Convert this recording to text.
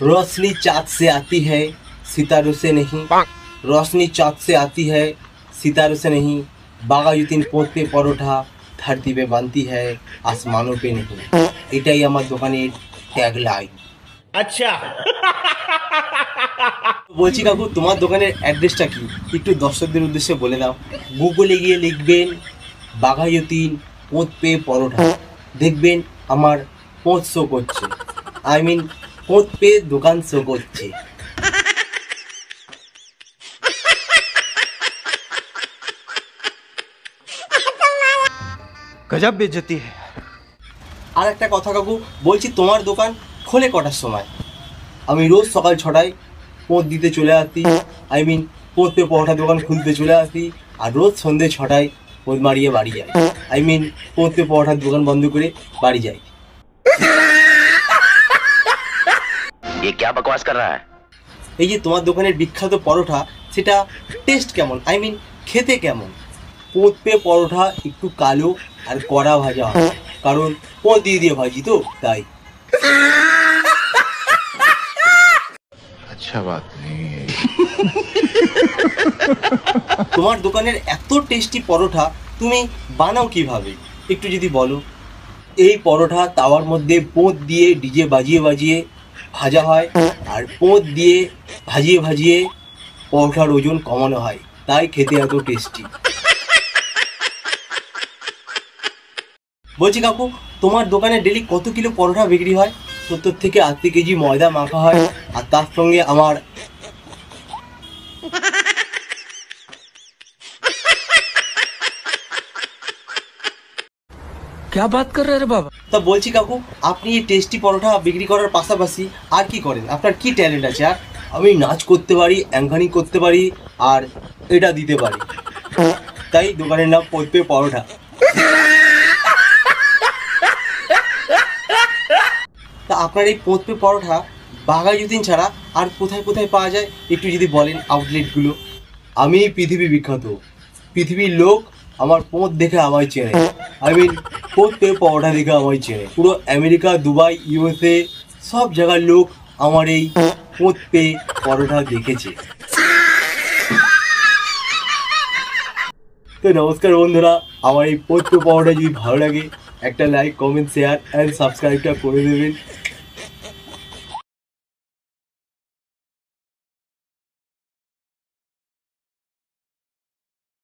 रोशनी चाँद से आती है सितारों से नहीं, रोशनी चाँद से आती है सितारों से नहीं, বাঘাযতীন পথ पे পরোটা धरती पे बनती है आसमानों पे नहीं। এটাই আমার দোকানের ট্যাগলাইন। আচ্ছা, বলছি কাকু তোমার দোকানের অ্যাড্রেসটা কি একটু দর্শকদের উদ্দেশ্যে বলে দাও। গুগলে গিয়ে লিখবেন বাঘাযতীন পথ पे পরোটা, দেখবেন আমার পথ শো করছে, আই মিন পথ पे দোকান শো করছে। गजब बेइज्जती है। আর একটা কথা কাকু, বলছি তোমার দোকান খোলে কটার সময়? আমি রোজ সকাল 6টায় পথ দিতে চলে আসি, আই মিন পথ पे পরোটা দোকান খুলতে চলে আসি, আর রোজ সন্ধ্যে 6টায় পথ মারিয়ে বাড়ি যাই, আই মিন পথ पे পরোটার দোকান বন্ধ করে বাড়ি যাই। ये क्या बकवास कर रहा है? এই যে তোমার দোকানের বিখ্যাত পরোটা, সেটা টেস্ট কেমন, আই মিন খেতে কেমন? পথ पे পরোটা একটু কালো আর কড়া ভাজা হয়, কারণ পথ দিয়ে ভাজি তো তাই। अच्छा बात नहीं है। তোমার দোকানের এত টেস্টি পরোটা তুমি বানাও কিভাবে একটু যদি বলো। এই পরোটা তাওয়ার মধ্যে পোঁত দিয়ে ডিজে বাজিয়ে বাজিয়ে ভাজা হয়, আর পোঁত দিয়ে ভাজিয়ে ভাজিয়ে পরোটার ওজন কমানো হয়, তাই খেতে এত টেস্টি। বলছি কাকু, তোমার দোকানে ডেলি কত কিলো পরোটা বিক্রি হয়? 70 থেকে 80 কেজি ময়দা মাখা হয়, আর তার সঙ্গে আমার क्या बात कर रहे रे बाबा? তা বলছি কাকু, আপনি এই টেস্টি পরোটা বিক্রি করার পাশাপাশি আর কি করেন? আপনার কি ট্যালেন্ট আছে? আর আমি নাচ করতে পারি, অ্যাঙ্কারিং করতে পারি, আর এটা দিতে পারি, তাই দোকানের নাম পথ पे পরোটা। তা আপনার এই পথ पे পরোটা বাঘাযতীন ছাড়া আর কোথায় কোথায় পাওয়া যায় একটু যদি বলেন আউটলেটগুলো। আমি পৃথিবী বিখ্যাত, পৃথিবীর লোক আমার পথ দেখে আমায় চেনে, আই মিন পথ पे পরোটা দেখে আমায় চেনে। পুরো আমেরিকা, দুবাই, ইউএসএ সব জায়গার লোক আমার এই পথ पे পরোটা দেখেছে। তো নমস্কার বন্ধুরা, আমার এই পথ पे পরোটা যদি ভালো লাগে একটা লাইক, কমেন্ট, শেয়ার অ্যান্ড সাবস্ক্রাইবটা করে দেবেন।